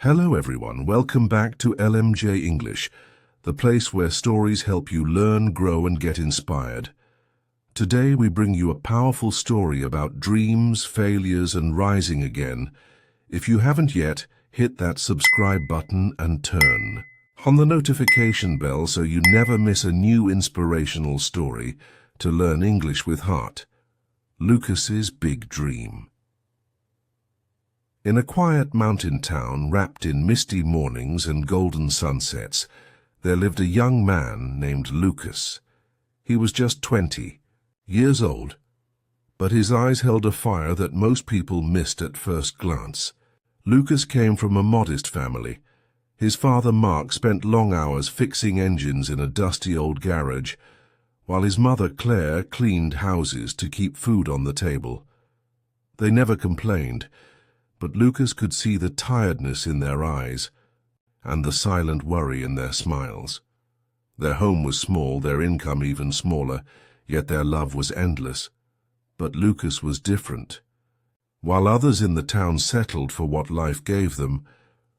Hello everyone, welcome back to LMJ English, the place where stories help you learn, grow and get inspired. Today we bring you a powerful story about dreams, failures and rising again. If you haven't yet, hit that subscribe button and turn on the notification bell so you never miss a new inspirational story to learn English with heart. Lucas's Big Dream. In a quiet mountain town wrapped in misty mornings and golden sunsets, there lived a young man named Lucas. He was just 20 years old, but his eyes held a fire that most people missed at first glance. Lucas came from a modest family. His father, Mark, spent long hours fixing engines in a dusty old garage, while his mother, Claire, cleaned houses to keep food on the table. They never complained, but Lucas could see the tiredness in their eyes and the silent worry in their smiles. Their home was small, their income even smaller, yet their love was endless. But Lucas was different. While others in the town settled for what life gave them,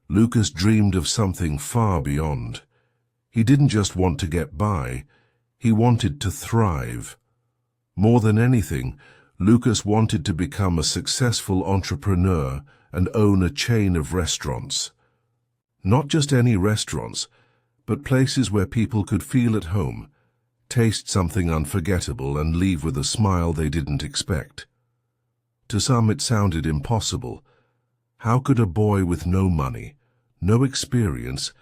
Lucas dreamed of something far beyond. He didn't just want to get by, he wanted to thrive. More than anything, Lucas wanted to become a successful entrepreneur and own a chain of restaurants. Not just any restaurants, but places where people could feel at home, taste something unforgettable and leave with a smile they didn't expect. To some it sounded impossible. How could a boy with no money, no experience,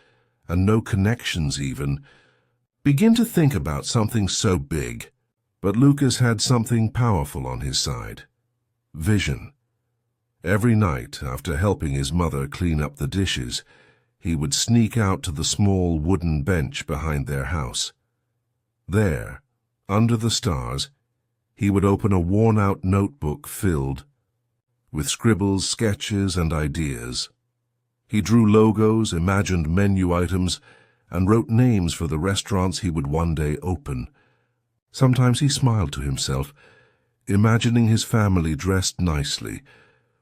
and no connections even, begin to think about something so big? But Lucas had something powerful on his side. Vision. Every night, after helping his mother clean up the dishes, he would sneak out to the small wooden bench behind their house. There, under the stars, he would open a worn-out notebook filled with scribbles, sketches, and ideas. He drew logos, imagined menu items, and wrote names for the restaurants he would one day open. Sometimes he smiled to himself, imagining his family dressed nicely,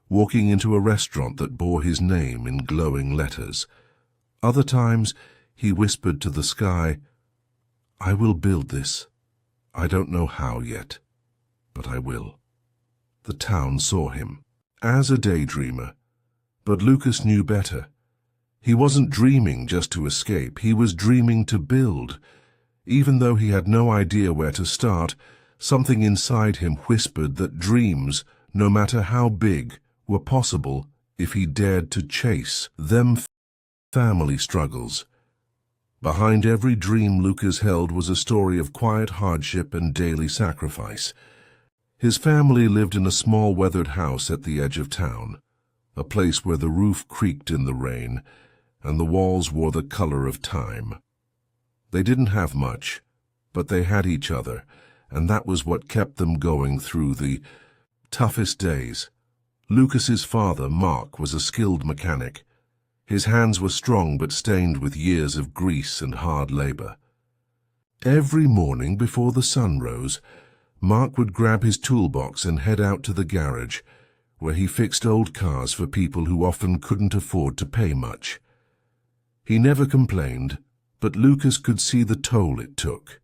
walking into a restaurant that bore his name in glowing letters. Other times he whispered to the sky, "I will build this. I don't know how yet, but I will." The town saw him as a daydreamer, but Lucas knew better. He wasn't dreaming just to escape, he was dreaming to build. Even though he had no idea where to start, something inside him whispered that dreams, no matter how big, were possible if he dared to chase them. Family struggles. Behind every dream Lucas held was a story of quiet hardship and daily sacrifice. His family lived in a small weathered house at the edge of town, a place where the roof creaked in the rain and the walls wore the color of time. They didn't have much, but they had each other, and that was what kept them going through the toughest days. Lucas's father, Mark, was a skilled mechanic. His hands were strong but stained with years of grease and hard labor. Every morning before the sun rose, Mark would grab his toolbox and head out to the garage, where he fixed old cars for people who often couldn't afford to pay much. He never complained, but Lucas could see the toll it took.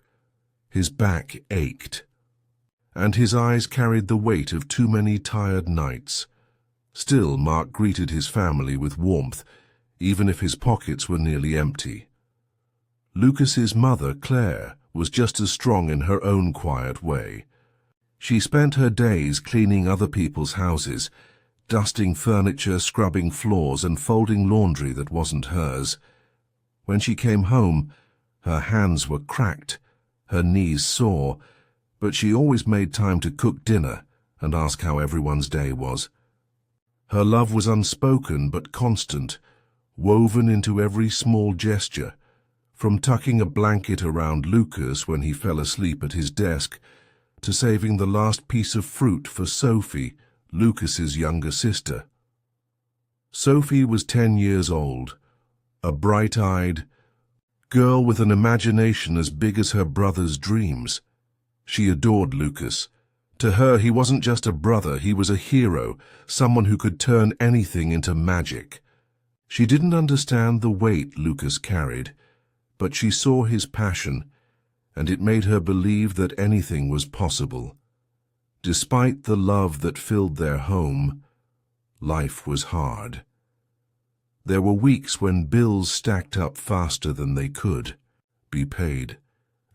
His back ached, and his eyes carried the weight of too many tired nights. Still, Mark greeted his family with warmth, even if his pockets were nearly empty. Lucas's mother, Claire, was just as strong in her own quiet way. She spent her days cleaning other people's houses, dusting furniture, scrubbing floors, and folding laundry that wasn't hers. When she came home, her hands were cracked, her knees sore, but she always made time to cook dinner and ask how everyone's day was. Her love was unspoken but constant, woven into every small gesture, from tucking a blanket around Lucas when he fell asleep at his desk, to saving the last piece of fruit for Sophie, Lucas's younger sister. Sophie was 10 years old, a bright-eyed girl with an imagination as big as her brother's dreams. She adored Lucas. To her, he wasn't just a brother, he was a hero, someone who could turn anything into magic. She didn't understand the weight Lucas carried, but she saw his passion, and it made her believe that anything was possible. Despite the love that filled their home, life was hard. There were weeks when bills stacked up faster than they could be paid,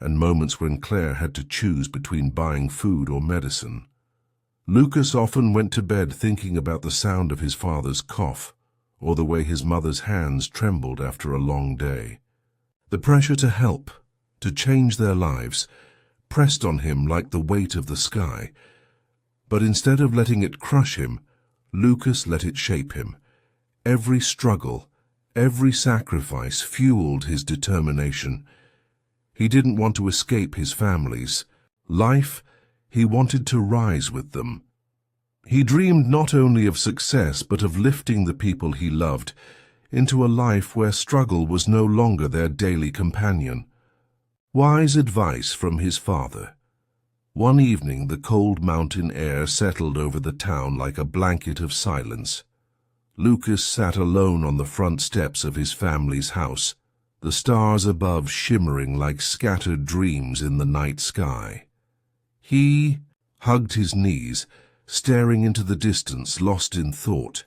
and moments when Claire had to choose between buying food or medicine. Lucas often went to bed thinking about the sound of his father's cough, or the way his mother's hands trembled after a long day. The pressure to help, to change their lives, pressed on him like the weight of the sky. But instead of letting it crush him, Lucas let it shape him. Every struggle, every sacrifice fueled his determination. He didn't want to escape his family's life. He wanted to rise with them. He dreamed not only of success but of lifting the people he loved into a life where struggle was no longer their daily companion. Wise advice from his father. One evening, the cold mountain air settled over the town like a blanket of silence. Lucas sat alone on the front steps of his family's house, the stars above shimmering like scattered dreams in the night sky. He hugged his knees, staring into the distance, lost in thought.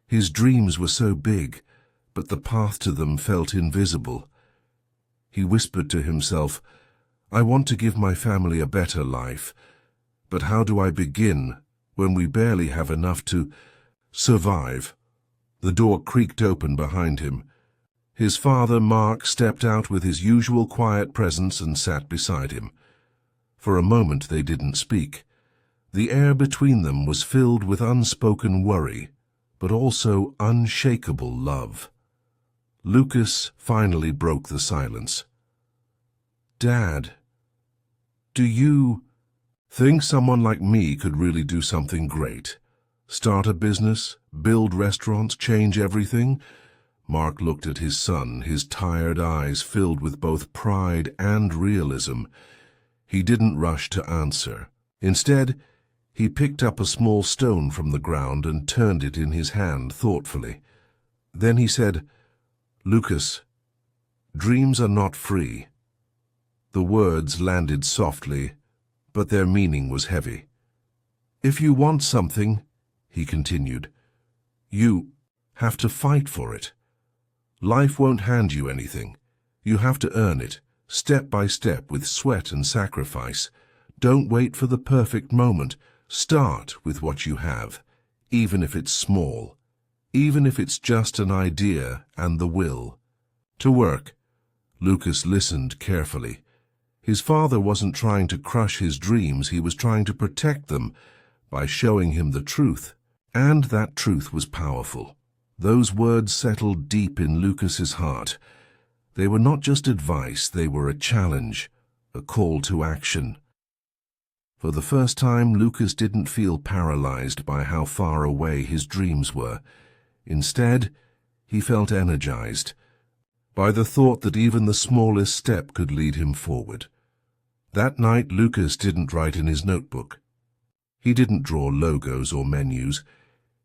His dreams were so big, but the path to them felt invisible. He whispered to himself, "I want to give my family a better life, but how do I begin when we barely have enough to survive?" The door creaked open behind him. His father, Mark, stepped out with his usual quiet presence and sat beside him. For a moment they didn't speak. The air between them was filled with unspoken worry, but also unshakable love. Lucas finally broke the silence. "Dad, do you think someone like me could really do something great? Start a business, build restaurants, change everything?" Mark looked at his son, his tired eyes filled with both pride and realism. He didn't rush to answer. Instead, he picked up a small stone from the ground and turned it in his hand thoughtfully. Then he said, "Lucas, dreams are not free." The words landed softly, but their meaning was heavy. "If you want something," he continued, "you have to fight for it. Life won't hand you anything. You have to earn it, step by step, with sweat and sacrifice. Don't wait for the perfect moment. Start with what you have, even if it's small, even if it's just an idea and the will to work." Lucas listened carefully. His father wasn't trying to crush his dreams, he was trying to protect them by showing him the truth. And that truth was powerful. Those words settled deep in Lucas's heart. They were not just advice, they were a challenge, a call to action. For the first time, Lucas didn't feel paralyzed by how far away his dreams were. Instead, he felt energized by the thought that even the smallest step could lead him forward. That night, Lucas didn't write in his notebook. He didn't draw logos or menus.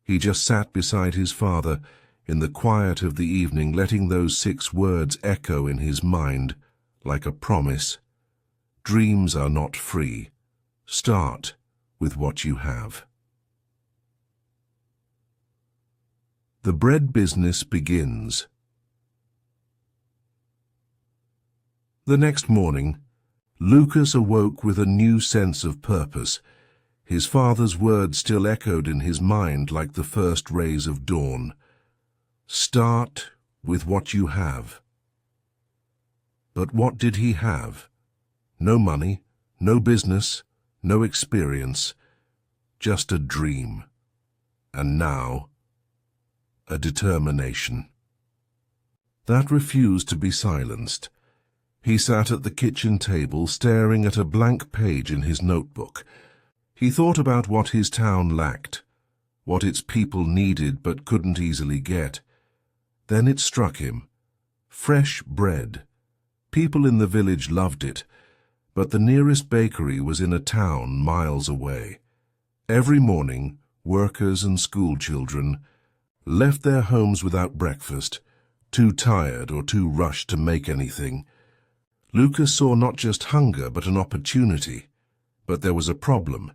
He just sat beside his father in the quiet of the evening, letting those 6 words echo in his mind like a promise. Dreams are not free. Start with what you have. The bread business begins. The next morning, Lucas awoke with a new sense of purpose. His father's words still echoed in his mind like the first rays of dawn. Start with what you have. But what did he have? No money, no business, no experience, just a dream. And now, a determination that refused to be silenced. He sat at the kitchen table, staring at a blank page in his notebook. He thought about what his town lacked, what its people needed but couldn't easily get. Then it struck him. Fresh bread. People in the village loved it, but the nearest bakery was in a town miles away. Every morning, workers and school children left their homes without breakfast, too tired or too rushed to make anything. Lucas saw not just hunger but an opportunity. But there was a problem.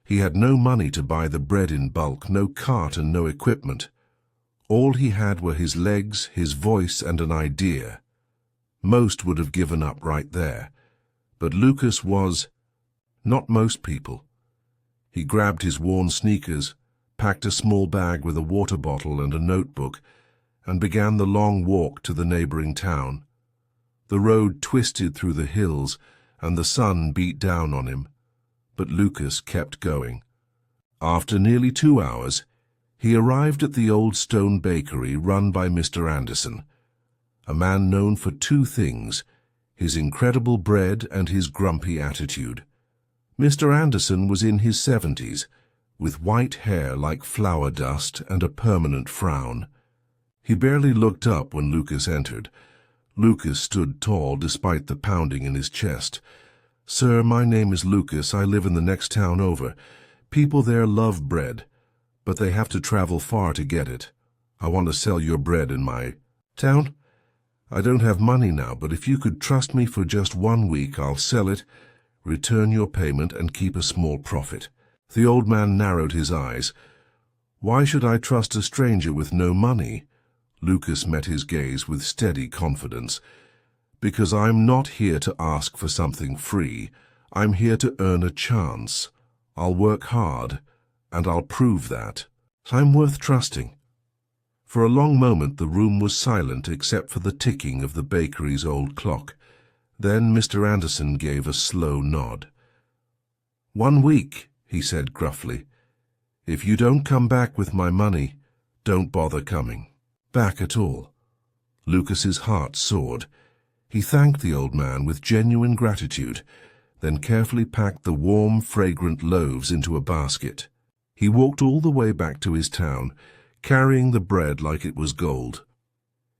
He had no money to buy the bread in bulk, no cart and no equipment. All he had were his legs, his voice, and an idea. Most would have given up right there. But Lucas was not most people. He grabbed his worn sneakers, packed a small bag with a water bottle and a notebook, and began the long walk to the neighboring town. The road twisted through the hills, and the sun beat down on him. But Lucas kept going. After nearly 2 hours, he arrived at the old stone bakery run by Mr. Anderson, a man known for two things, his incredible bread and his grumpy attitude. Mr. Anderson was in his 70s, with white hair like flour dust and a permanent frown. He barely looked up when Lucas entered. Lucas stood tall despite the pounding in his chest. "Sir, my name is Lucas. I live in the next town over. People there love bread, but they have to travel far to get it. I want to sell your bread in my town. I don't have money now, but if you could trust me for just 1 week, I'll sell it, return your payment, and keep a small profit." The old man narrowed his eyes. "Why should I trust a stranger with no money?" Lucas met his gaze with steady confidence. "Because I'm not here to ask for something free. I'm here to earn a chance. I'll work hard, and I'll prove that. I'm worth trusting." For a long moment the room was silent except for the ticking of the bakery's old clock. Then Mr. Anderson gave a slow nod. "1 week," he said gruffly. "If you don't come back with my money, don't bother coming back at all." Lucas's heart soared. He thanked the old man with genuine gratitude, then carefully packed the warm, fragrant loaves into a basket. He walked all the way back to his town, carrying the bread like it was gold.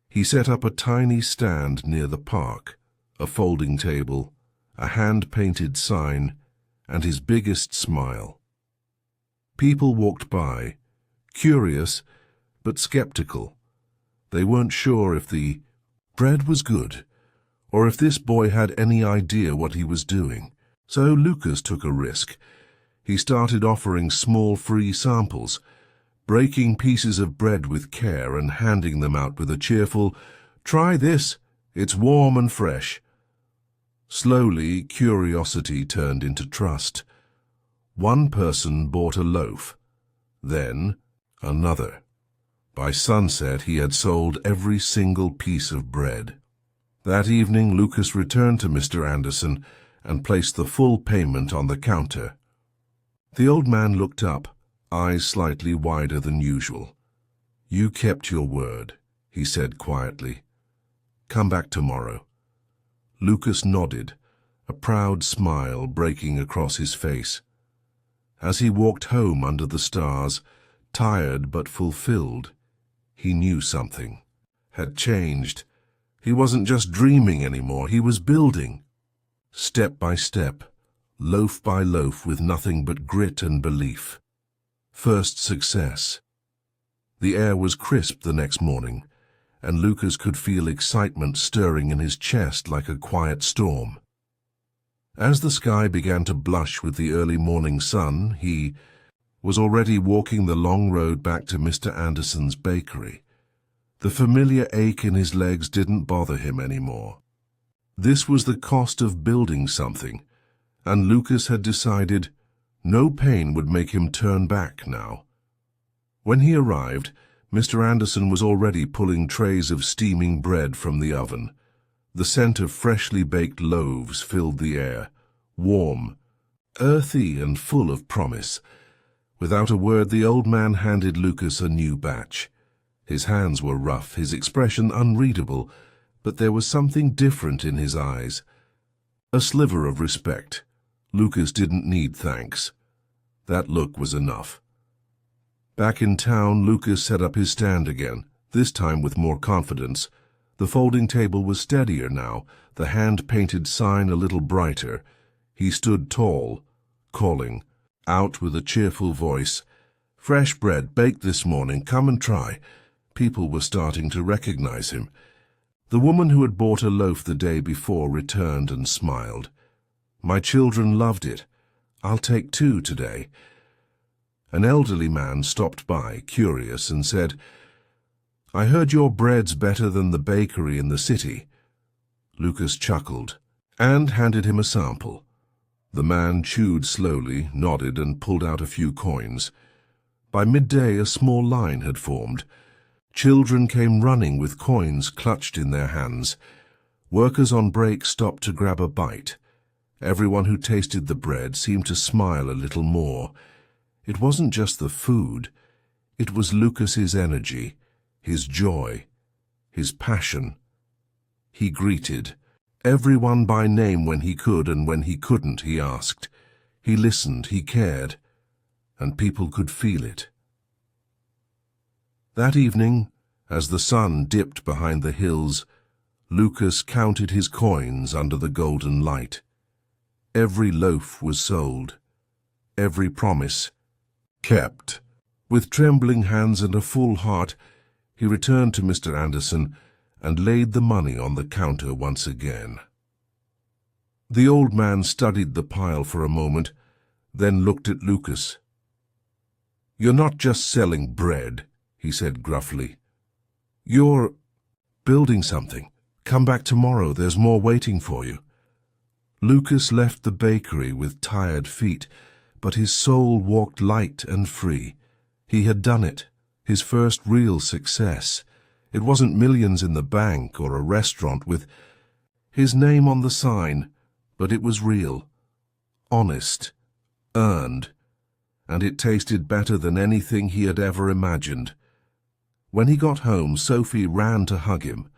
He set up a tiny stand near the park, a folding table, a hand-painted sign, and his biggest smile. People walked by, curious but skeptical. They weren't sure if the bread was good, or if this boy had any idea what he was doing. So Lucas took a risk. He started offering small free samples, breaking pieces of bread with care and handing them out with a cheerful, "Try this, it's warm and fresh." Slowly, curiosity turned into trust. One person bought a loaf, then another. By sunset, he had sold every single piece of bread. That evening, Lucas returned to Mr. Anderson and placed the full payment on the counter. The old man looked up, eyes slightly wider than usual. "You kept your word," he said quietly. "Come back tomorrow." Lucas nodded, a proud smile breaking across his face. As he walked home under the stars, tired but fulfilled, he knew something had changed. He wasn't just dreaming anymore, he was building. Step by step, loaf by loaf, with nothing but grit and belief. First success. The air was crisp the next morning, and Lucas could feel excitement stirring in his chest like a quiet storm. As the sky began to blush with the early morning sun, he was already walking the long road back to Mr. Anderson's bakery. The familiar ache in his legs didn't bother him anymore. This was the cost of building something, and Lucas had decided no pain would make him turn back now. When he arrived, Mr. Anderson was already pulling trays of steaming bread from the oven. The scent of freshly baked loaves filled the air, warm, earthy, and full of promise. Without a word, the old man handed Lucas a new batch. His hands were rough, his expression unreadable, but there was something different in his eyes. A sliver of respect. Lucas didn't need thanks. That look was enough. Back in town, Lucas set up his stand again, this time with more confidence. The folding table was steadier now, the hand-painted sign a little brighter. He stood tall, calling, out with a cheerful voice, Fresh bread baked this morning, come and try." People were starting to recognize him. The woman who had bought a loaf the day before returned and smiled. "My children loved it. I'll take 2 today." An elderly man stopped by, curious, and said, "I heard your bread's better than the bakery in the city." Lucas chuckled and handed him a sample. The man chewed slowly, nodded, and pulled out a few coins. By midday, a small line had formed. Children came running with coins clutched in their hands. Workers on break stopped to grab a bite. Everyone who tasted the bread seemed to smile a little more. It wasn't just the food. It was Lucas's energy, his joy, his passion. He greeted everyone by name when he could, and when he couldn't, he asked. He listened, he cared, and people could feel it. That evening, as the sun dipped behind the hills, Lucas counted his coins under the golden light. Every loaf was sold, every promise kept. With trembling hands and a full heart, he returned to Mr. Anderson and laid the money on the counter once again. The old man studied the pile for a moment, then looked at Lucas. "You're not just selling bread," he said gruffly. "You're building something. Come back tomorrow, there's more waiting for you." Lucas left the bakery with tired feet, but his soul walked light and free. He had done it, his first real success. It wasn't millions in the bank or a restaurant with his name on the sign, but it was real, honest, earned, and it tasted better than anything he had ever imagined. When he got home, Sophie ran to hug him.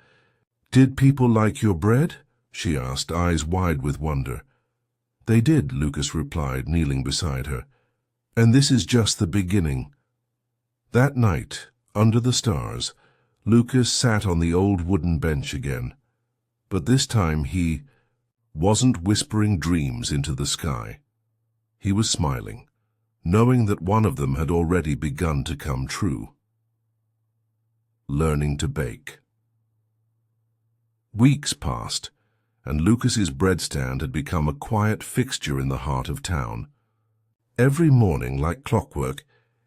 "Did people like your bread?" she asked, eyes wide with wonder. "They did," Lucas replied, kneeling beside her. "And this is just the beginning." That night, under the stars, Lucas sat on the old wooden bench again. But this time he wasn't whispering dreams into the sky. He was smiling, knowing that one of them had already begun to come true. Learning to bake. Weeks passed, and Lucas's bread stand had become a quiet fixture in the heart of town. Every morning, like clockwork,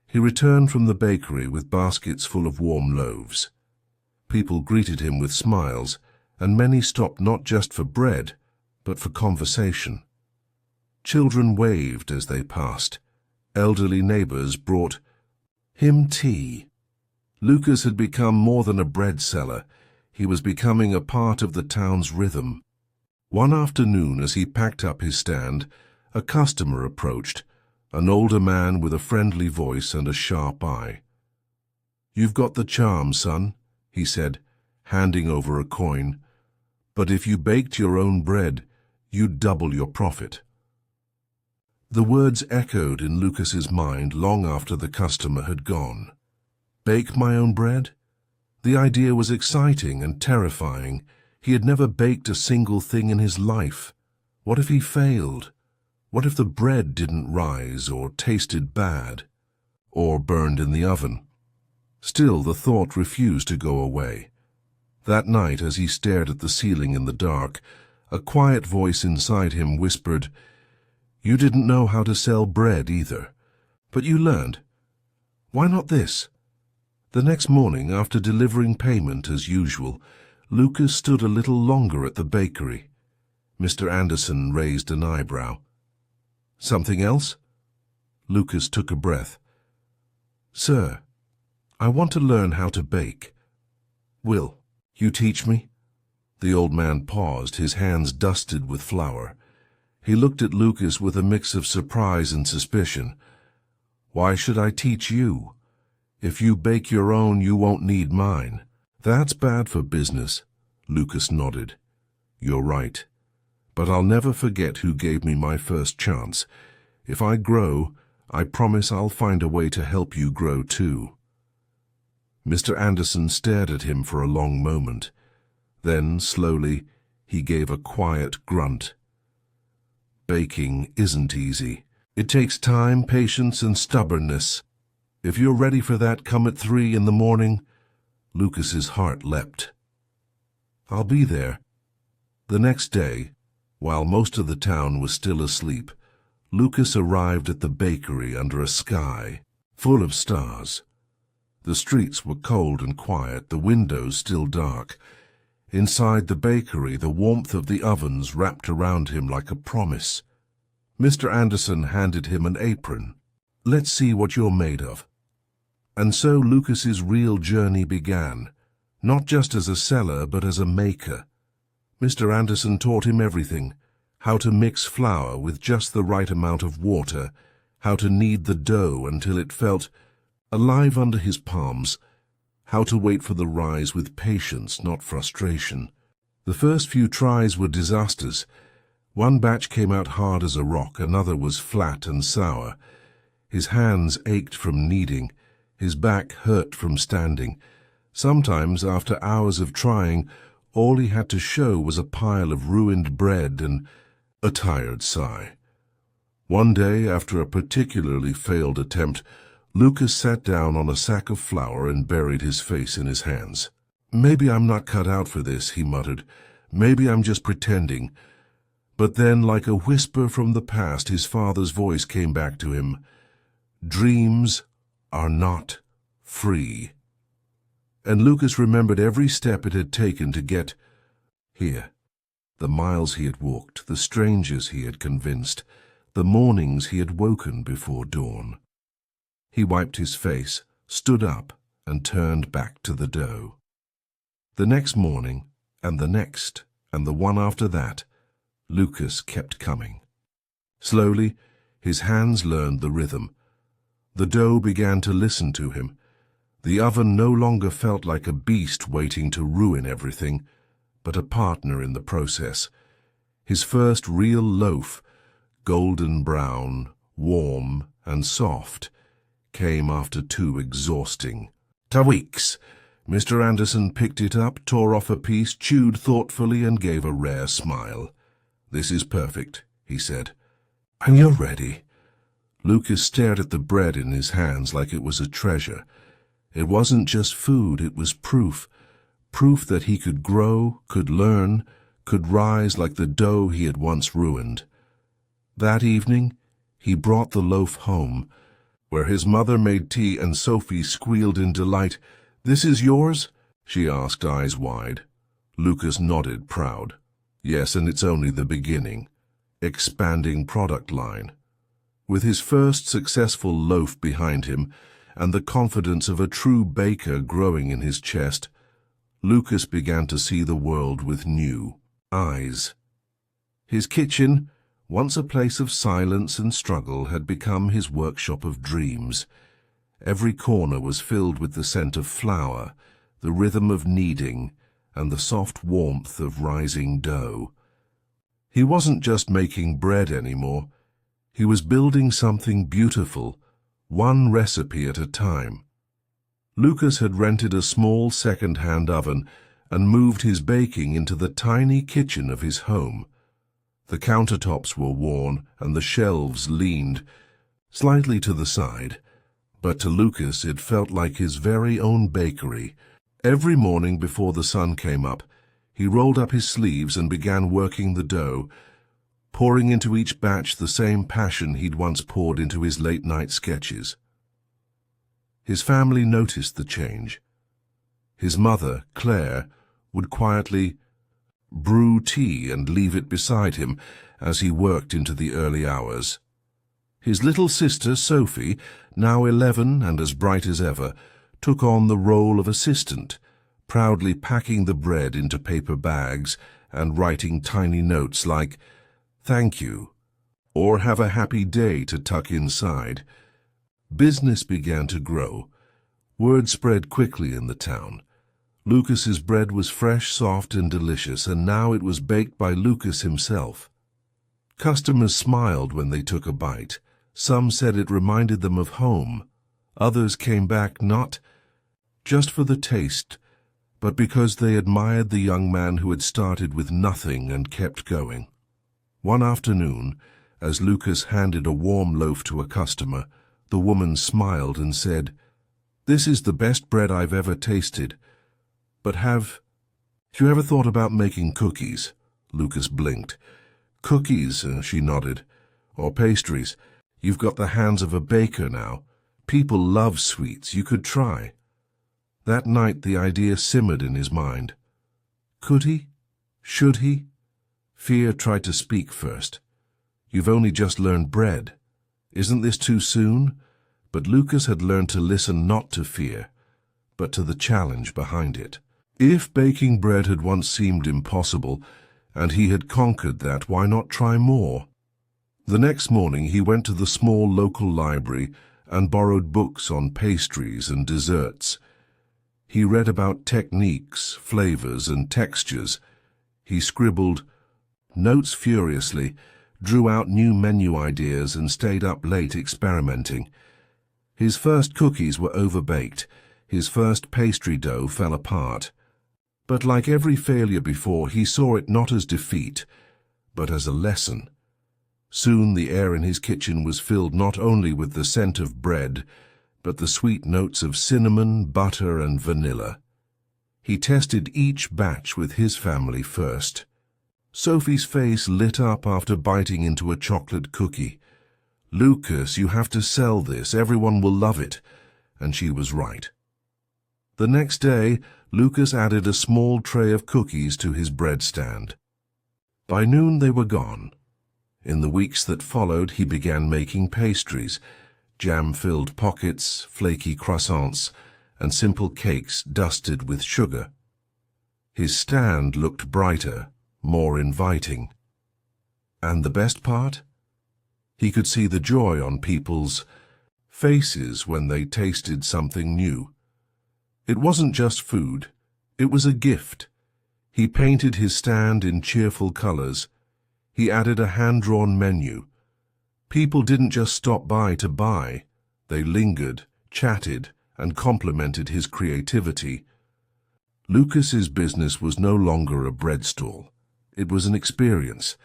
he returned from the bakery with baskets full of warm loaves. People greeted him with smiles, and many stopped not just for bread, but for conversation. Children waved as they passed. Elderly neighbors brought him tea. Lucas had become more than a bread seller. He was becoming a part of the town's rhythm. One afternoon, as he packed up his stand, a customer approached, an older man with a friendly voice and a sharp eye. "You've got the charm, son," he said, handing over a coin. "But if you baked your own bread, you'd double your profit." The words echoed in Lucas's mind long after the customer had gone. Bake my own bread? The idea was exciting and terrifying. He had never baked a single thing in his life. What if he failed? What if the bread didn't rise, or tasted bad, or burned in the oven? Still, the thought refused to go away. That night, as he stared at the ceiling in the dark, a quiet voice inside him whispered, "You didn't know how to sell bread either, but you learned. Why not this?" The next morning, after delivering payment as usual, Lucas stood a little longer at the bakery. Mr. Anderson raised an eyebrow. "Something else?" Lucas took a breath. "Sir, I want to learn how to bake. Will you teach me?" The old man paused, his hands dusted with flour. He looked at Lucas with a mix of surprise and suspicion. "Why should I teach you? If you bake your own, you won't need mine." "That's bad for business," Lucas nodded. "You're right. But I'll never forget who gave me my first chance. If I grow, I promise I'll find a way to help you grow too." Mr. Anderson stared at him for a long moment. Then, slowly, he gave a quiet grunt. "Baking isn't easy. It takes time, patience, and stubbornness. If you're ready for that, come at 3 in the morning." Lucas's heart leapt. "I'll be there." The next day, while most of the town was still asleep, Lucas arrived at the bakery under a sky full of stars. The streets were cold and quiet, the windows still dark. Inside the bakery, the warmth of the ovens wrapped around him like a promise. Mr. Anderson handed him an apron. "Let's see what you're made of." And so Lucas's real journey began, not just as a seller but as a maker. Mr. Anderson taught him everything: how to mix flour with just the right amount of water, how to knead the dough until it felt alive under his palms, how to wait for the rise with patience, not frustration. The first few tries were disasters. One batch came out hard as a rock, another was flat and sour. His hands ached from kneading, his back hurt from standing. Sometimes, after hours of trying, all he had to show was a pile of ruined bread and a tired sigh. One day, after a particularly failed attempt, Lucas sat down on a sack of flour and buried his face in his hands. "Maybe I'm not cut out for this," he muttered. "Maybe I'm just pretending." But then, like a whisper from the past, his father's voice came back to him. "Dreams are not free." And Lucas remembered every step it had taken to get here. The miles he had walked, the strangers he had convinced, the mornings he had woken before dawn. He wiped his face, stood up, and turned back to the dough. The next morning, and the next, and the one after that, Lucas kept coming. Slowly, his hands learned the rhythm. The dough began to listen to him. The oven no longer felt like a beast waiting to ruin everything, but a partner in the process. His first real loaf, golden brown, warm, and soft, came after 2 exhausting weeks. Mr. Anderson picked it up, tore off a piece, chewed thoughtfully, and gave a rare smile. "This is perfect," he said. "And you're ready." Lucas stared at the bread in his hands like it was a treasure. It wasn't just food, it was proof. Proof that he could grow, could learn, could rise like the dough he had once ruined. That evening, he brought the loaf home, where his mother made tea and Sophie squealed in delight. "This is yours?" she asked, eyes wide. Lucas nodded, proud. "Yes, and it's only the beginning." Expanding product line. With his first successful loaf behind him, and the confidence of a true baker growing in his chest, Lucas began to see the world with new eyes. His kitchen, once a place of silence and struggle, had become his workshop of dreams. Every corner was filled with the scent of flour, the rhythm of kneading, and the soft warmth of rising dough. He wasn't just making bread anymore. He was building something beautiful, one recipe at a time. Lucas had rented a small second-hand oven and moved his baking into the tiny kitchen of his home. The countertops were worn and the shelves leaned slightly to the side, but to Lucas it felt like his very own bakery. Every morning before the sun came up, he rolled up his sleeves and began working the dough, pouring into each batch the same passion he'd once poured into his late-night sketches. His family noticed the change. His mother, Claire, would quietly brew tea and leave it beside him as he worked into the early hours. His little sister, Sophie, now 11 and as bright as ever, took on the role of assistant, proudly packing the bread into paper bags and writing tiny notes like, "Thank you," or "Have a happy day" to tuck inside. Business began to grow. Word spread quickly in the town. Lucas's bread was fresh, soft, and delicious, and now it was baked by Lucas himself. Customers smiled when they took a bite. Some said it reminded them of home. Others came back not just for the taste, but because they admired the young man who had started with nothing and kept going. One afternoon, as Lucas handed a warm loaf to a customer, The woman smiled and said, "This is the best bread I've ever tasted. But have you ever thought about making cookies?" Lucas blinked. "Cookies," she nodded. "Or pastries. You've got the hands of a baker now. People love sweets. You could try." That night the idea simmered in his mind. Could he? Should he? Fear tried to speak first. "You've only just learned bread. Isn't this too soon?" But Lucas had learned to listen not to fear, but to the challenge behind it. If baking bread had once seemed impossible, and he had conquered that, why not try more? The next morning he went to the small local library and borrowed books on pastries and desserts. He read about techniques, flavors, and textures. He scribbled notes furiously, drew out new menu ideas, and stayed up late experimenting. His first cookies were overbaked. His first pastry dough fell apart. But like every failure before, he saw it not as defeat, but as a lesson. Soon the air in his kitchen was filled not only with the scent of bread, but the sweet notes of cinnamon, butter, and vanilla. He tested each batch with his family first. Sophie's face lit up after biting into a chocolate cookie. "Lucas, you have to sell this. Everyone will love it." And she was right. The next day, Lucas added a small tray of cookies to his bread stand. By noon they were gone. In the weeks that followed, he began making pastries, jam-filled pockets, flaky croissants, and simple cakes dusted with sugar. His stand looked brighter, more inviting. And the best part? He could see the joy on people's faces when they tasted something new. It wasn't just food, it was a gift. He painted his stand in cheerful colors. He added a hand-drawn menu. People didn't just stop by to buy. They lingered, chatted, and complimented his creativity. Lucas's business was no longer a bread stall. It was an experience.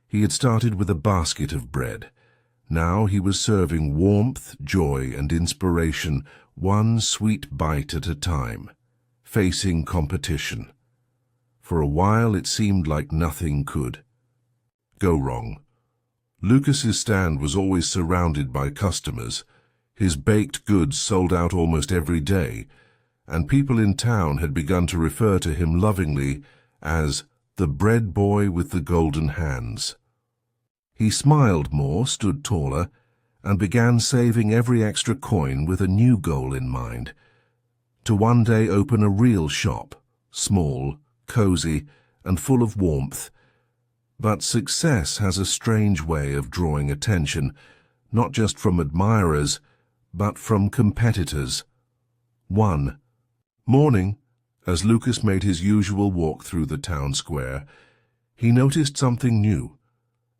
He had started with a basket of bread. Now he was serving warmth, joy, and inspiration, one sweet bite at a time, facing competition. For a while it seemed like nothing could go wrong. Lucas's stand was always surrounded by customers. His baked goods sold out almost every day, and people in town had begun to refer to him lovingly as the bread boy with the golden hands. He smiled more, stood taller, and began saving every extra coin with a new goal in mind: to one day open a real shop, small, cozy, and full of warmth. But success has a strange way of drawing attention, not just from admirers, but from competitors. One morning, as Lucas made his usual walk through the town square, he noticed something new: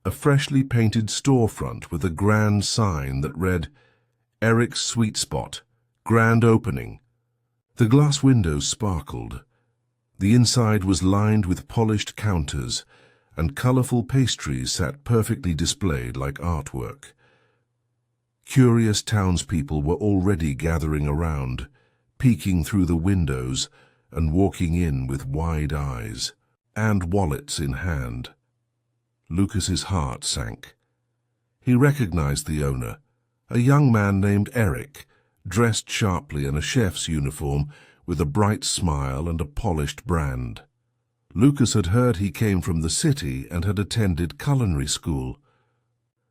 a freshly painted storefront with a grand sign that read, "Eric's Sweet Spot, Grand Opening." The glass windows sparkled. The inside was lined with polished counters, and colorful pastries sat perfectly displayed like artwork. Curious townspeople were already gathering around, peeking through the windows and walking in with wide eyes, and wallets in hand. Lucas's heart sank. He recognized the owner, a young man named Eric, dressed sharply in a chef's uniform with a bright smile and a polished brand. Lucas had heard he came from the city and had attended culinary school.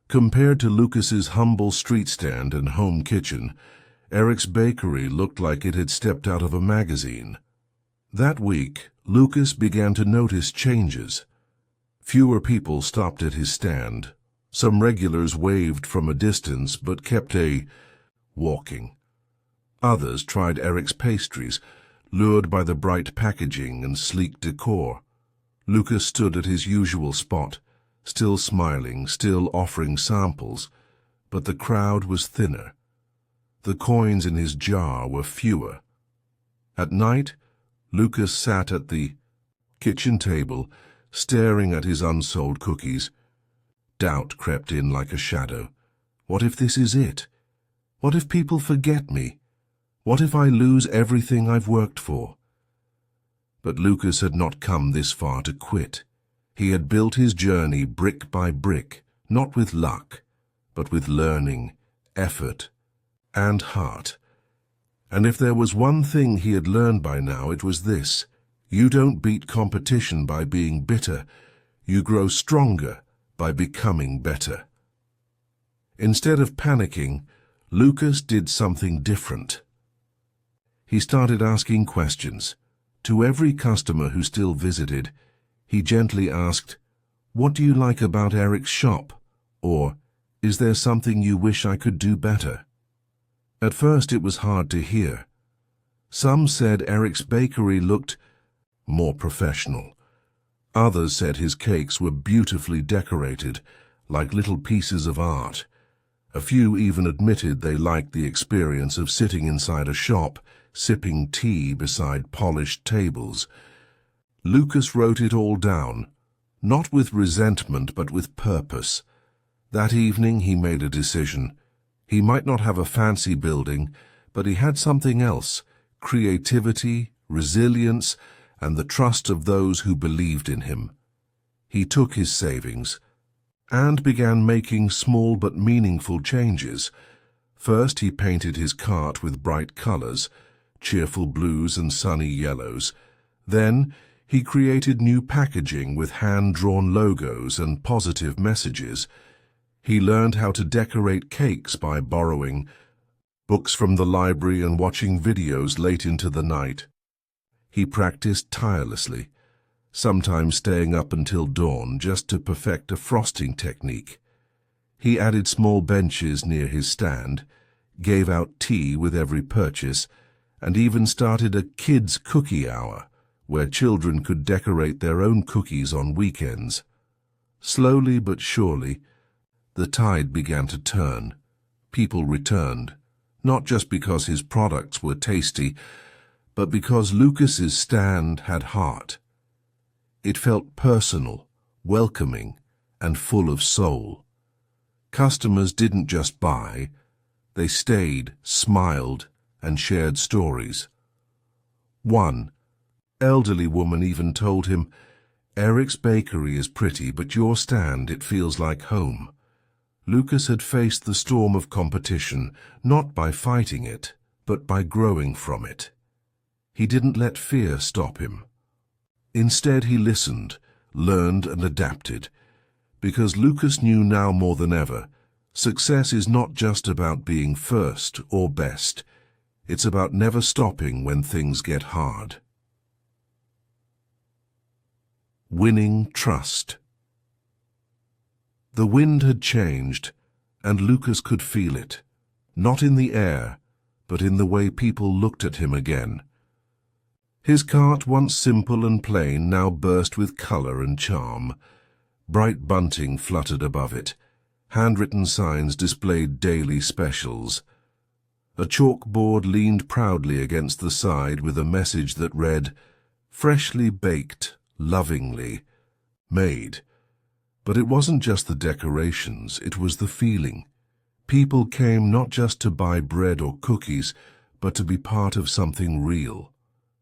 Compared to Lucas's humble street stand and home kitchen, Eric's bakery looked like it had stepped out of a magazine. That week, Lucas began to notice changes. Fewer people stopped at his stand. Some regulars waved from a distance but kept walking. Others tried Eric's pastries, lured by the bright packaging and sleek decor. Lucas stood at his usual spot, still smiling, still offering samples, but the crowd was thinner. The coins in his jar were fewer. At night, Lucas sat at the kitchen table, staring at his unsold cookies. Doubt crept in like a shadow. What if this is it? What if people forget me? What if I lose everything I've worked for? But Lucas had not come this far to quit. He had built his journey brick by brick, not with luck, but with learning, effort, and heart. And if there was one thing he had learned by now, it was this: you don't beat competition by being bitter. You grow stronger by becoming better. Instead of panicking, Lucas did something different. He started asking questions. To every customer who still visited, he gently asked, "What do you like about Eric's shop?" Or, "Is there something you wish I could do better?" At first it was hard to hear. Some said Eric's bakery looked more professional. Others said his cakes were beautifully decorated, like little pieces of art. A few even admitted they liked the experience of sitting inside a shop, sipping tea beside polished tables. Lucas wrote it all down, not with resentment but with purpose. That evening he made a decision. He might not have a fancy building, but he had something else: creativity, resilience, and the trust of those who believed in him. He took his savings and began making small but meaningful changes. First he painted his cart with bright colors, cheerful blues and sunny yellows. Then he created new packaging with hand-drawn logos and positive messages. He learned how to decorate cakes by borrowing books from the library and watching videos late into the night. He practiced tirelessly, sometimes staying up until dawn just to perfect a frosting technique. He added small benches near his stand, gave out tea with every purchase, and even started a kids' cookie hour, where children could decorate their own cookies on weekends. Slowly but surely, the tide began to turn. People returned, not just because his products were tasty, but because Lucas's stand had heart. It felt personal, welcoming, and full of soul. Customers didn't just buy, they stayed, smiled, and shared stories. One elderly woman even told him, "Eric's bakery is pretty, but your stand, it feels like home." Lucas had faced the storm of competition, not by fighting it, but by growing from it. He didn't let fear stop him. Instead, he listened, learned, and adapted, because Lucas knew now more than ever, success is not just about being first or best. It's about never stopping when things get hard. Winning trust. The wind had changed, and Lucas could feel it, not in the air, but in the way people looked at him again. His cart, once simple and plain, now burst with color and charm. Bright bunting fluttered above it. Handwritten signs displayed daily specials. A chalkboard leaned proudly against the side with a message that read, "Freshly baked, lovingly, made." But it wasn't just the decorations, it was the feeling. People came not just to buy bread or cookies, but to be part of something real,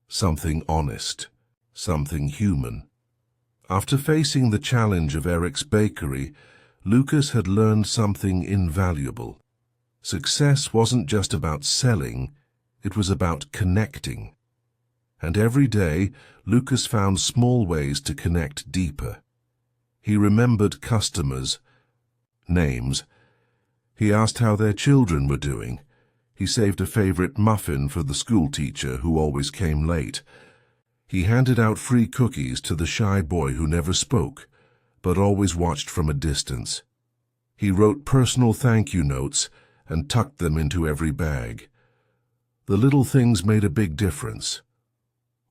something honest, something human. After facing the challenge of Eric's bakery, Lucas had learned something invaluable. Success wasn't just about selling, it was about connecting. And every day, Lucas found small ways to connect deeper. He remembered customers' names. He asked how their children were doing. He saved a favorite muffin for the school teacher who always came late. He handed out free cookies to the shy boy who never spoke, but always watched from a distance. He wrote personal thank you notes and tucked them into every bag. The little things made a big difference.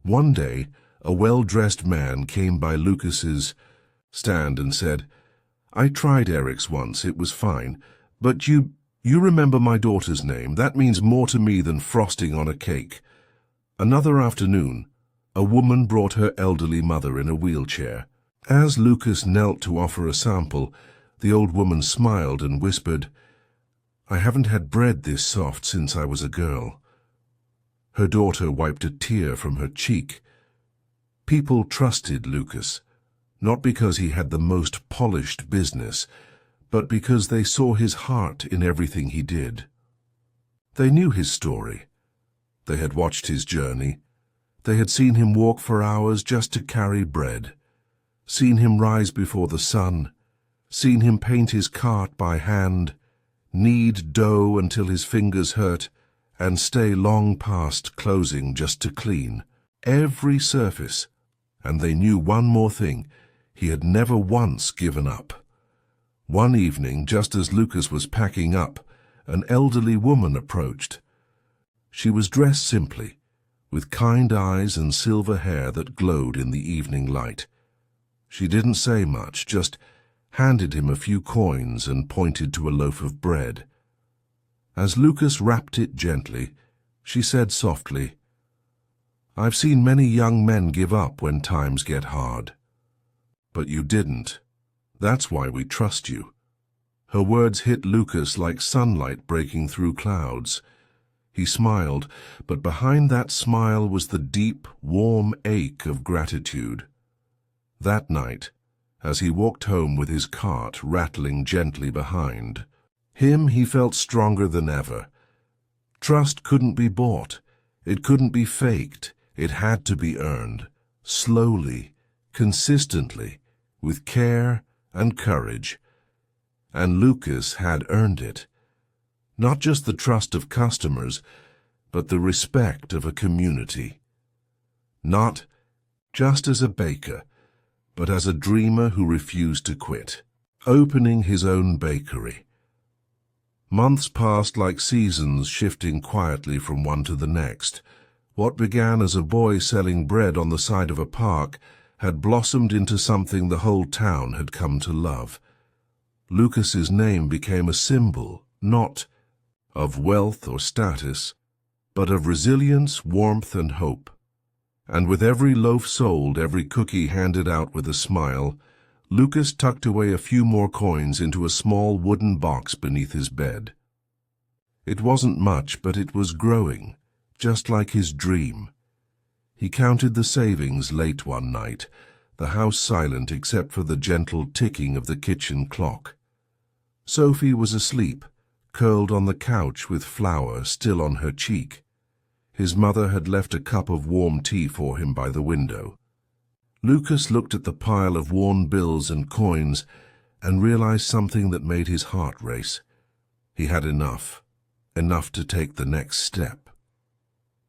One day, a well-dressed man came by Lucas's stand and said, "I tried Eric's once, it was fine, but you remember my daughter's name. That means more to me than frosting on a cake." Another afternoon, a woman brought her elderly mother in a wheelchair. As Lucas knelt to offer a sample, the old woman smiled and whispered, I haven't had bread this soft since I was a girl." Her daughter wiped a tear from her cheek. People trusted Lucas, not because he had the most polished business, but because they saw his heart in everything he did. They knew his story. They had watched his journey. They had seen him walk for hours just to carry bread, seen him rise before the sun, seen him paint his cart by hand, knead dough until his fingers hurt, and stay long past closing just to clean every surface. And they knew one more thing: he had never once given up. One evening, just as Lucas was packing up, an elderly woman approached. She was dressed simply, with kind eyes and silver hair that glowed in the evening light. She didn't say much, just handed him a few coins and pointed to a loaf of bread. As Lucas wrapped it gently, she said softly, "I've seen many young men give up when times get hard. But you didn't. That's why we trust you." Her words hit Lucas like sunlight breaking through clouds. He smiled, but behind that smile was the deep, warm ache of gratitude. That night, as he walked home with his cart rattling gently behind him, he felt stronger than ever. Trust couldn't be bought. It couldn't be faked. It had to be earned, slowly, consistently, with care and courage. And Lucas had earned it. Not just the trust of customers, but the respect of a community. Not just as a baker, but as a dreamer who refused to quit, opening his own bakery. Months passed like seasons, shifting quietly from one to the next. What began as a boy selling bread on the side of a park had blossomed into something the whole town had come to love. Lucas's name became a symbol, not of wealth or status, but of resilience, warmth, and hope. And with every loaf sold, every cookie handed out with a smile, Lucas tucked away a few more coins into a small wooden box beneath his bed. It wasn't much, but it was growing, just like his dream. He counted the savings late one night, the house silent except for the gentle ticking of the kitchen clock. Sophie was asleep, curled on the couch with flour still on her cheek. His mother had left a cup of warm tea for him by the window. Lucas looked at the pile of worn bills and coins and realized something that made his heart race. He had enough to take the next step.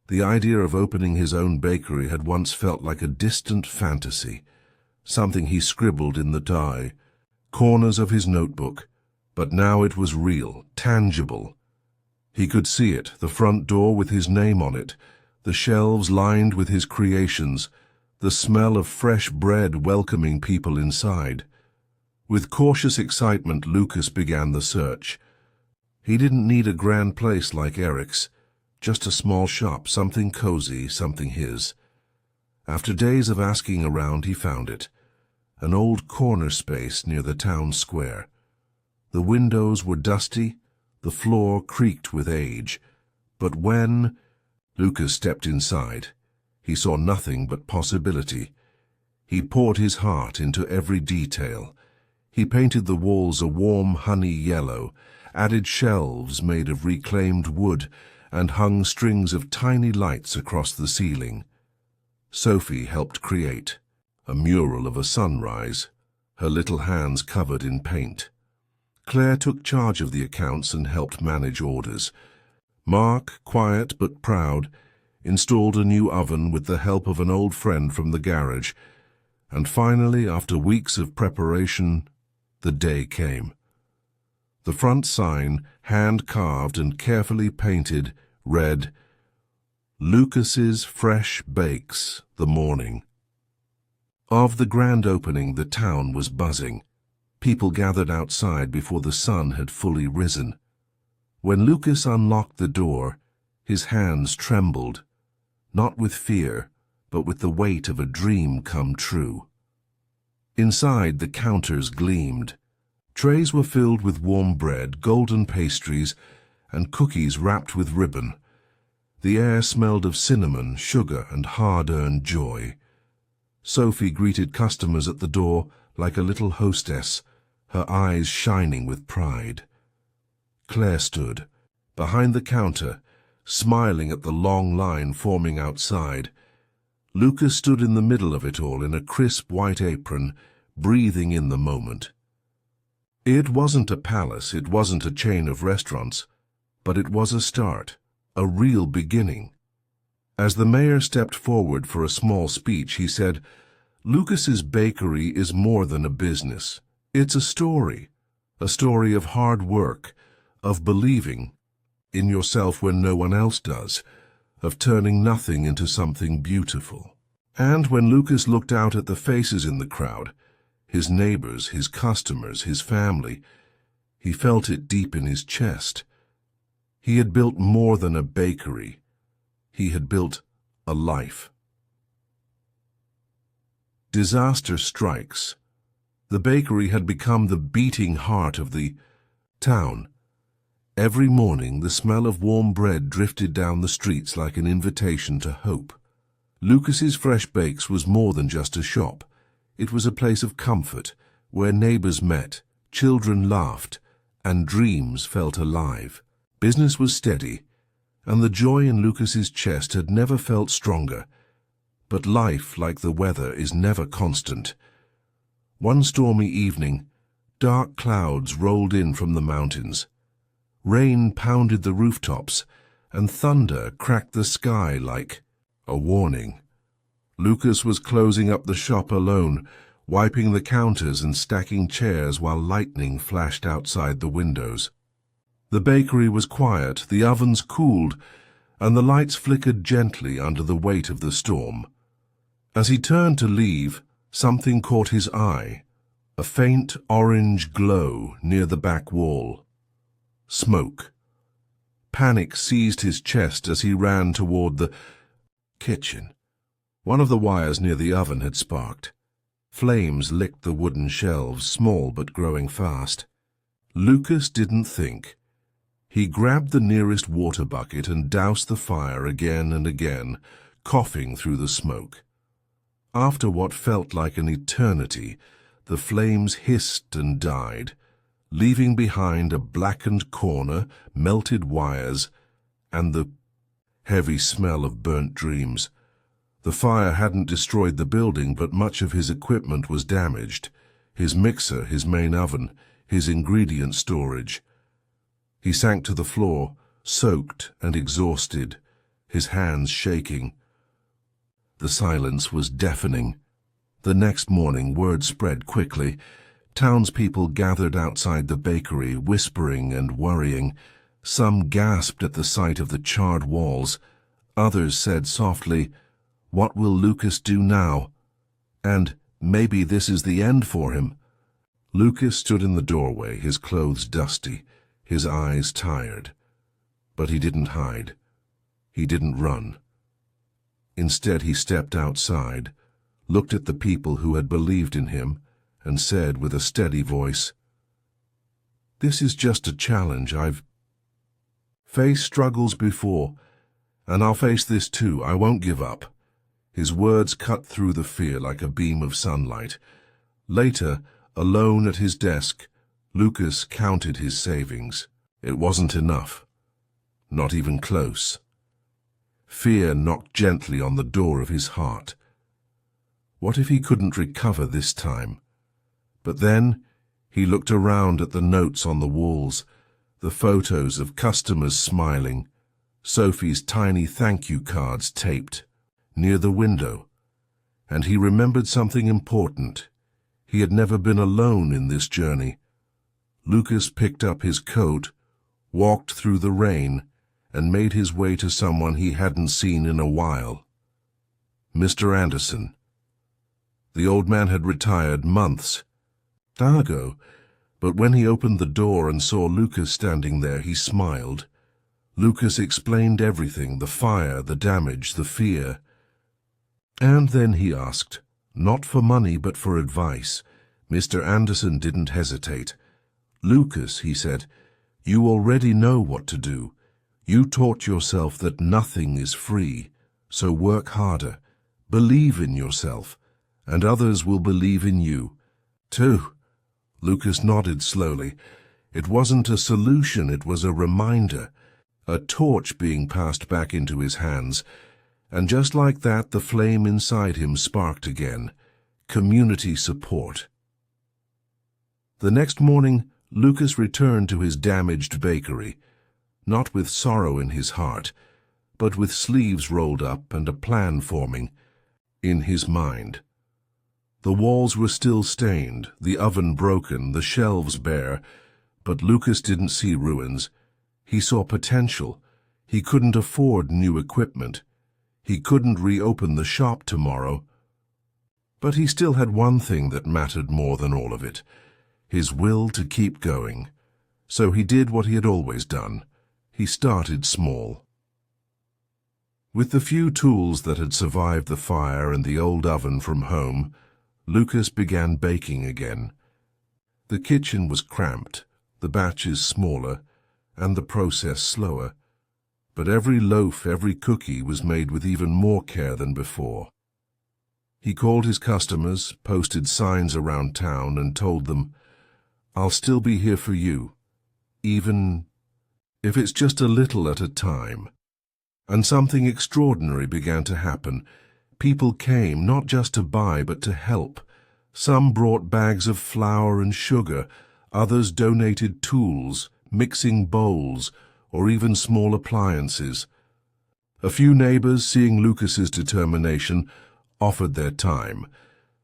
The idea of opening his own bakery had once felt like a distant fantasy, something he scribbled in the corners of his notebook, but now it was real, tangible. He could see it, the front door with his name on it, the shelves lined with his creations, the smell of fresh bread welcoming people inside. With cautious excitement, Lucas began the search. He didn't need a grand place like Eric's, just a small shop, something cozy, something his. After days of asking around, he found it, an old corner space near the town square. The windows were dusty, the floor creaked with age, but when Lucas stepped inside, he saw nothing but possibility. He poured his heart into every detail. He painted the walls a warm honey yellow, added shelves made of reclaimed wood, and hung strings of tiny lights across the ceiling. Sophie helped create a mural of a sunrise, her little hands covered in paint. Claire took charge of the accounts and helped manage orders. Mark, quiet but proud, installed a new oven with the help of an old friend from the garage. And finally, after weeks of preparation, the day came. The front sign, hand-carved and carefully painted, read, "Lucas's Fresh Bakes, the Morning." Of the grand opening, the town was buzzing. People gathered outside before the sun had fully risen. When Lucas unlocked the door, his hands trembled, not with fear, but with the weight of a dream come true. Inside, the counters gleamed. Trays were filled with warm bread, golden pastries, and cookies wrapped with ribbon. The air smelled of cinnamon, sugar, and hard-earned joy. Sophie greeted customers at the door like a little hostess, her eyes shining with pride. Claire stood behind the counter, smiling at the long line forming outside. Lucas stood in the middle of it all in a crisp white apron, breathing in the moment. It wasn't a palace, it wasn't a chain of restaurants, but it was a start, a real beginning. As the mayor stepped forward for a small speech, he said, "Lucas's bakery is more than a business. It's a story of hard work, of believing in yourself when no one else does, of turning nothing into something beautiful." And when Lucas looked out at the faces in the crowd, his neighbors, his customers, his family, he felt it deep in his chest. He had built more than a bakery. He had built a life. Disaster strikes. The bakery had become the beating heart of the town. Every morning the smell of warm bread drifted down the streets like an invitation to hope. Lucas's Fresh Bakes was more than just a shop. It was a place of comfort, where neighbors met, children laughed, and dreams felt alive. Business was steady, and the joy in Lucas's chest had never felt stronger. But life, like the weather, is never constant. One stormy evening, dark clouds rolled in from the mountains. Rain pounded the rooftops, and thunder cracked the sky like a warning. Lucas was closing up the shop alone, wiping the counters and stacking chairs while lightning flashed outside the windows. The bakery was quiet, the ovens cooled, and the lights flickered gently under the weight of the storm. As he turned to leave, something caught his eye, a faint orange glow near the back wall. Smoke. Panic seized his chest as he ran toward the kitchen. One of the wires near the oven had sparked. Flames licked the wooden shelves, small but growing fast. Lucas didn't think. He grabbed the nearest water bucket and doused the fire again and again, coughing through the smoke. After what felt like an eternity, the flames hissed and died, leaving behind a blackened corner, melted wires, and the heavy smell of burnt dreams. The fire hadn't destroyed the building, but much of his equipment was damaged. His mixer, his main oven, his ingredient storage. He sank to the floor, soaked and exhausted, his hands shaking. The silence was deafening. The next morning, word spread quickly. Townspeople gathered outside the bakery, whispering and worrying. Some gasped at the sight of the charred walls. Others said softly, "What will Lucas do now?" And, "Maybe this is the end for him." Lucas stood in the doorway, his clothes dusty, his eyes tired. But he didn't hide. He didn't run. Instead, he stepped outside, looked at the people who had believed in him, and said with a steady voice, "This is just a challenge. I've faced struggles before, and I'll face this too. I won't give up." His words cut through the fear like a beam of sunlight. Later, alone at his desk, Lucas counted his savings. It wasn't enough. Not even close. Fear knocked gently on the door of his heart. What if he couldn't recover this time? But then he looked around at the notes on the walls, the photos of customers smiling, Sophie's tiny thank you cards taped near the window, and he remembered something important. He had never been alone in this journey. Lucas picked up his coat, walked through the rain, and made his way to someone he hadn't seen in a while. Mr. Anderson. The old man had retired months ago, but when he opened the door and saw Lucas standing there, he smiled. Lucas explained everything, the fire, the damage, the fear. And then he asked, not for money but for advice. Mr. Anderson didn't hesitate. "Lucas," he said, "you already know what to do. You taught yourself that nothing is free, so work harder. Believe in yourself, and others will believe in you, too." Lucas nodded slowly. It wasn't a solution, it was a reminder, a torch being passed back into his hands, and just like that the flame inside him sparked again. Community support. The next morning, Lucas returned to his damaged bakery, not with sorrow in his heart, but with sleeves rolled up and a plan forming in his mind. The walls were still stained, the oven broken, the shelves bare, but Lucas didn't see ruins. He saw potential. He couldn't afford new equipment. He couldn't reopen the shop tomorrow. But he still had one thing that mattered more than all of it: his will to keep going. So he did what he had always done. He started small. With the few tools that had survived the fire and the old oven from home, Lucas began baking again. The kitchen was cramped, the batches smaller, and the process slower. But every loaf, every cookie was made with even more care than before. He called his customers, posted signs around town, and told them, "I'll still be here for you, even if it's just a little at a time." And something extraordinary began to happen. People came, not just to buy, but to help. Some brought bags of flour and sugar, others donated tools, mixing bowls, or even small appliances. A few neighbors, seeing Lucas's determination, offered their time,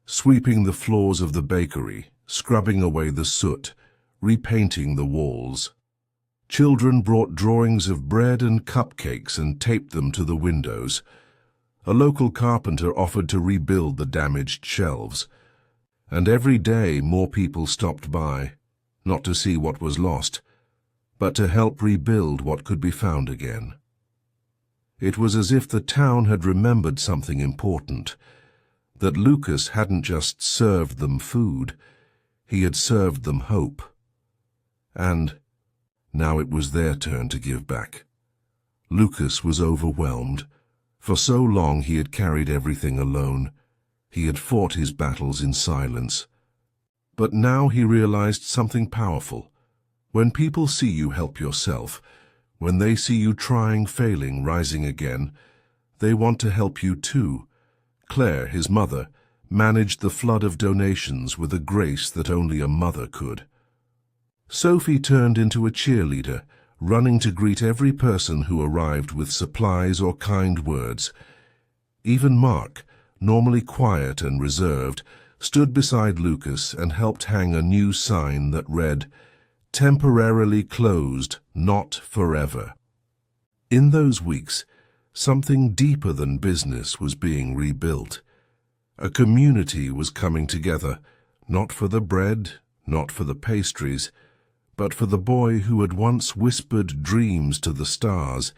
sweeping the floors of the bakery, scrubbing away the soot, repainting the walls. Children brought drawings of bread and cupcakes and taped them to the windows. A local carpenter offered to rebuild the damaged shelves. And every day more people stopped by, not to see what was lost, but to help rebuild what could be found again. It was as if the town had remembered something important, that Lucas hadn't just served them food, he had served them hope. And now it was their turn to give back. Lucas was overwhelmed. For so long he had carried everything alone. He had fought his battles in silence. But now he realized something powerful. When people see you help yourself, when they see you trying, failing, rising again, they want to help you too. Claire, his mother, managed the flood of donations with a grace that only a mother could. Sophie turned into a cheerleader, running to greet every person who arrived with supplies or kind words. Even Mark, normally quiet and reserved, stood beside Lucas and helped hang a new sign that read, "Temporarily closed, not forever." In those weeks, something deeper than business was being rebuilt. A community was coming together, not for the bread, not for the pastries, but for the boy who had once whispered dreams to the stars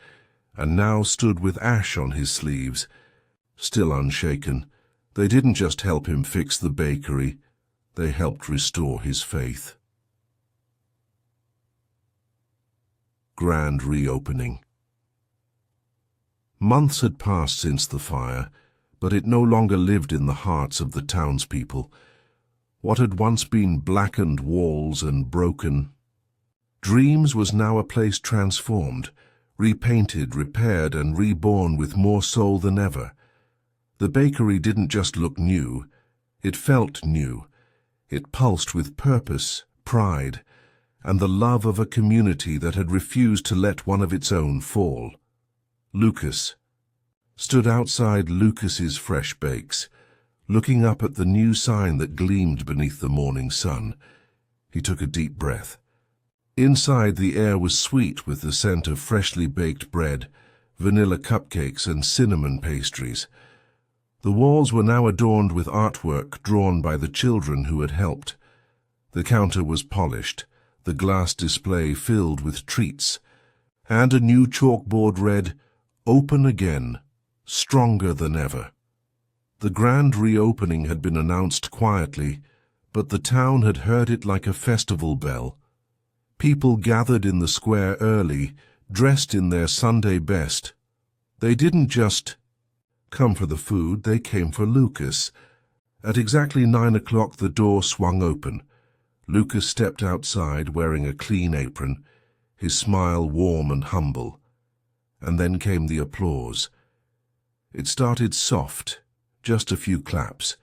and now stood with ash on his sleeves. Still unshaken, they didn't just help him fix the bakery, they helped restore his faith. Grand reopening. Months had passed since the fire, but it no longer lived in the hearts of the townspeople. What had once been blackened walls and broken dreams was now a place transformed, repainted, repaired, and reborn with more soul than ever. The bakery didn't just look new, it felt new. It pulsed with purpose, pride, and the love of a community that had refused to let one of its own fall. Lucas stood outside Lucas's Fresh Bakes, looking up at the new sign that gleamed beneath the morning sun. He took a deep breath. Inside, the air was sweet with the scent of freshly baked bread, vanilla cupcakes, and cinnamon pastries. The walls were now adorned with artwork drawn by the children who had helped. The counter was polished, the glass display filled with treats, and a new chalkboard read, "Open again, stronger than ever." The grand reopening had been announced quietly, but the town had heard it like a festival bell. People gathered in the square early, dressed in their Sunday best. They didn't just come for the food, they came for Lucas. At exactly 9 o'clock the door swung open. Lucas stepped outside wearing a clean apron, his smile warm and humble. And then came the applause. It started soft, just a few claps,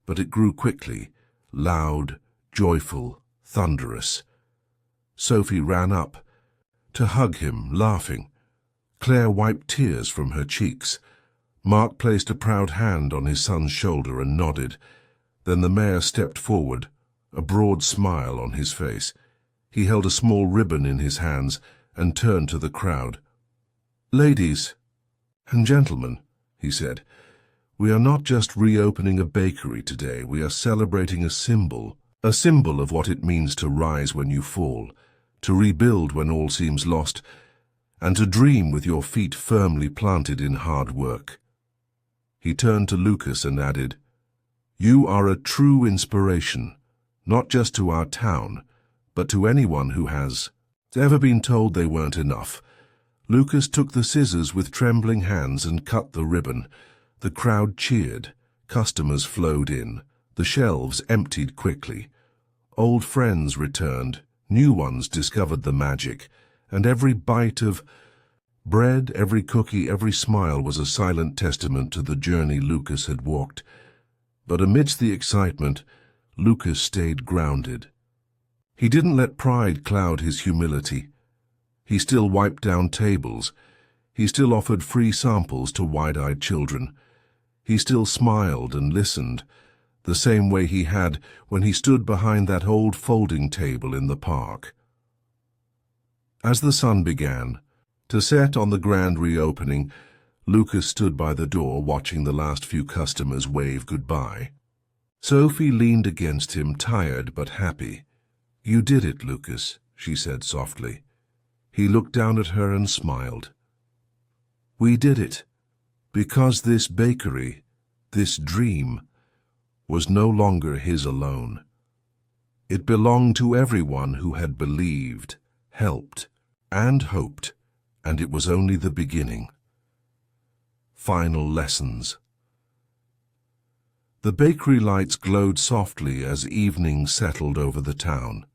but it grew quickly, loud, joyful, thunderous. Sophie ran up to hug him, laughing. Claire wiped tears from her cheeks. Mark placed a proud hand on his son's shoulder and nodded. Then the mayor stepped forward, a broad smile on his face. He held a small ribbon in his hands and turned to the crowd. "Ladies and gentlemen," he said, "we are not just reopening a bakery today, we are celebrating a symbol of what it means to rise when you fall, to rebuild when all seems lost, and to dream with your feet firmly planted in hard work." He turned to Lucas and added, "You are a true inspiration, not just to our town, but to anyone who has ever been told they weren't enough." Lucas took the scissors with trembling hands and cut the ribbon. The crowd cheered. Customers flowed in. The shelves emptied quickly. Old friends returned. New ones discovered the magic. And every bite of bread, every cookie, every smile was a silent testament to the journey Lucas had walked. But amidst the excitement, Lucas stayed grounded. He didn't let pride cloud his humility. He still wiped down tables. He still offered free samples to wide-eyed children. He still smiled and listened, the same way he had when he stood behind that old folding table in the park. As the sun began to set on the grand reopening, Lucas stood by the door watching the last few customers wave goodbye. Sophie leaned against him, tired but happy. "You did it, Lucas," she said softly. He looked down at her and smiled. "We did it, because this bakery, this dream, was no longer his alone. It belonged to everyone who had believed, helped, and hoped, and it was only the beginning." Final lessons. The bakery lights glowed softly as evening settled over the town.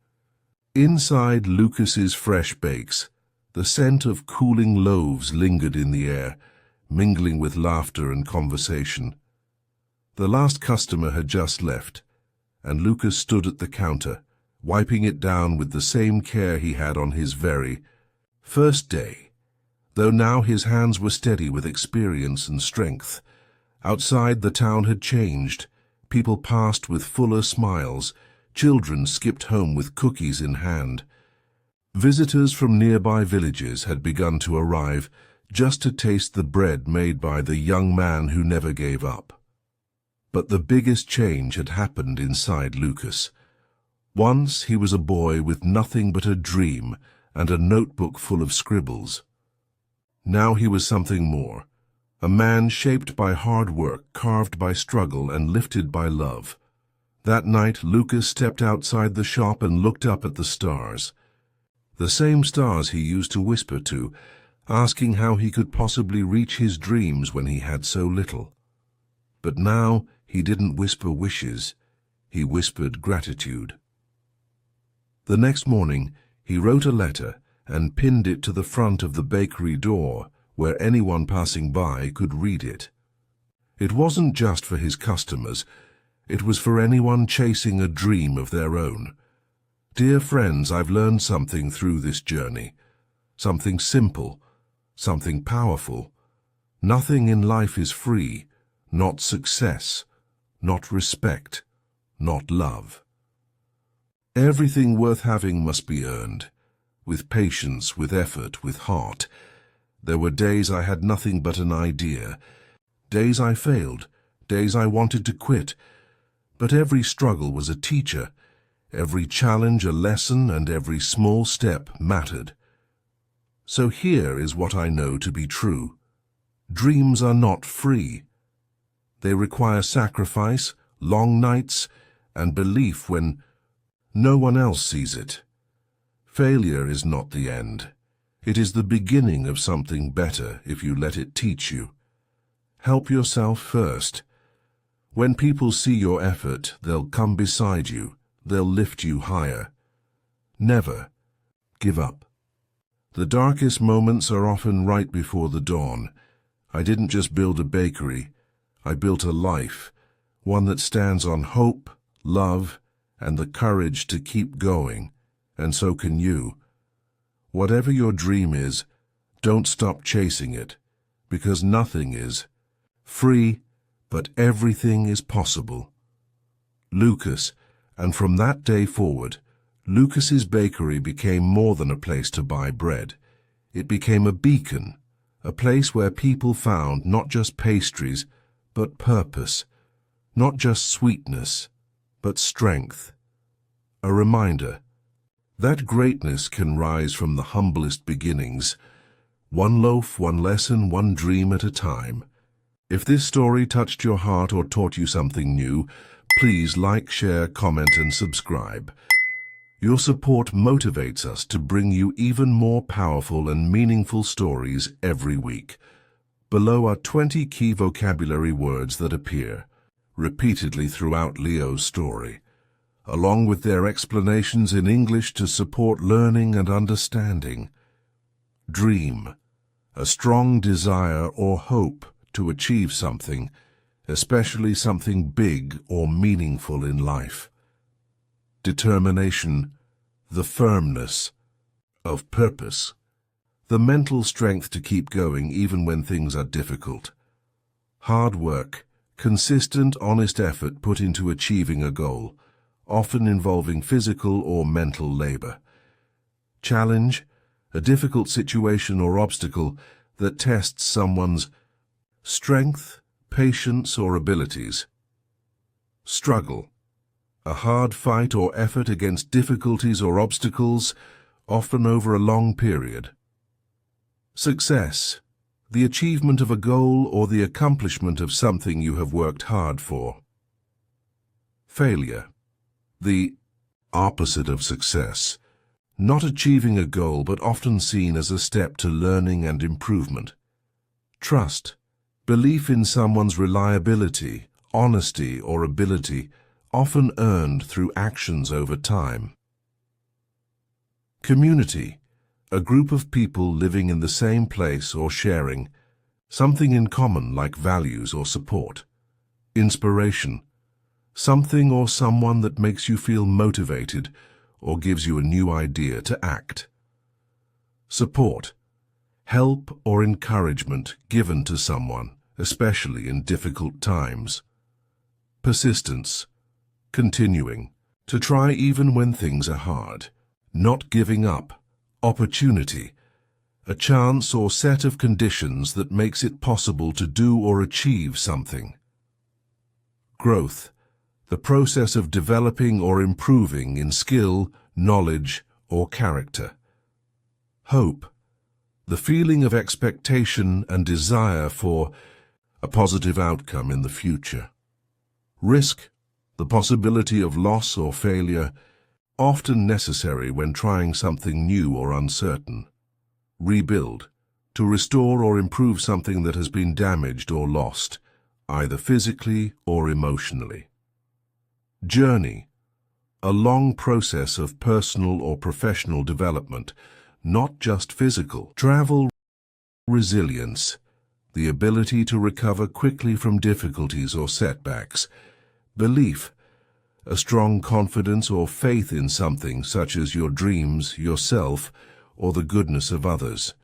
Inside Lucas's fresh bakes, the scent of cooling loaves lingered in the air, mingling with laughter and conversation. The last customer had just left, and Lucas stood at the counter, wiping it down with the same care he had on his very first day, though now his hands were steady with experience and strength. Outside, the town had changed. People passed with fuller smiles. Children skipped home with cookies in hand. Visitors from nearby villages had begun to arrive just to taste the bread made by the young man who never gave up. But the biggest change had happened inside Lucas. Once he was a boy with nothing but a dream and a notebook full of scribbles. Now he was something more. A man shaped by hard work, carved by struggle, and lifted by love. That night, Lucas stepped outside the shop and looked up at the stars. The same stars he used to whisper to, asking how he could possibly reach his dreams when he had so little. But now he didn't whisper wishes, he whispered gratitude. The next morning, he wrote a letter and pinned it to the front of the bakery door, where anyone passing by could read it. It wasn't just for his customers, it was for anyone chasing a dream of their own. Dear friends, I've learned something through this journey. Something simple, something powerful. Nothing in life is free, not success, not respect, not love. Everything worth having must be earned, with patience, with effort, with heart. There were days I had nothing but an idea, days I failed, days I wanted to quit, but every struggle was a teacher, every challenge a lesson, and every small step mattered. So here is what I know to be true. Dreams are not free. They require sacrifice, long nights, and belief when no one else sees it. Failure is not the end. It is the beginning of something better if you let it teach you. Help yourself first. When people see your effort, they'll come beside you. They'll lift you higher. Never give up. The darkest moments are often right before the dawn. I didn't just build a bakery. I built a life, one that stands on hope, love, and the courage to keep going. And so can you. Whatever your dream is, don't stop chasing it, because nothing is free, but everything is possible. Lucas, and from that day forward, Lucas's bakery became more than a place to buy bread. It became a beacon, a place where people found not just pastries, but purpose, not just sweetness, but strength. A reminder that greatness can rise from the humblest beginnings, one loaf, one lesson, one dream at a time. If this story touched your heart or taught you something new, please like, share, comment, and subscribe. Your support motivates us to bring you even more powerful and meaningful stories every week. Below are 20 key vocabulary words that appear repeatedly throughout Leo's story, along with their explanations in English to support learning and understanding. Dream, a strong desire or hope to achieve something, especially something big or meaningful in life. Determination, the firmness of purpose, the mental strength to keep going even when things are difficult. Hard work, consistent, honest effort put into achieving a goal, often involving physical or mental labor. Challenge, a difficult situation or obstacle that tests someone's strength, patience, or abilities. Struggle, a hard fight or effort against difficulties or obstacles, often over a long period. Success, the achievement of a goal or the accomplishment of something you have worked hard for. Failure, the opposite of success, not achieving a goal but often seen as a step to learning and improvement. Trust, belief in someone's reliability, honesty, or ability, often earned through actions over time. Community, a group of people living in the same place or sharing something in common like values or support. Inspiration, something or someone that makes you feel motivated or gives you a new idea to act. Support, help or encouragement given to someone, especially in difficult times. Persistence, continuing, to try even when things are hard, not giving up. Opportunity, a chance or set of conditions that makes it possible to do or achieve something. Growth, the process of developing or improving in skill, knowledge, or character. Hope, the feeling of expectation and desire for a positive outcome in the future. Risk, the possibility of loss or failure, often necessary when trying something new or uncertain. Rebuild, to restore or improve something that has been damaged or lost, either physically or emotionally. Journey, a long process of personal or professional development, not just physical. Travel. Resilience, the ability to recover quickly from difficulties or setbacks. Belief, a strong confidence or faith in something such as your dreams, yourself, or the goodness of others.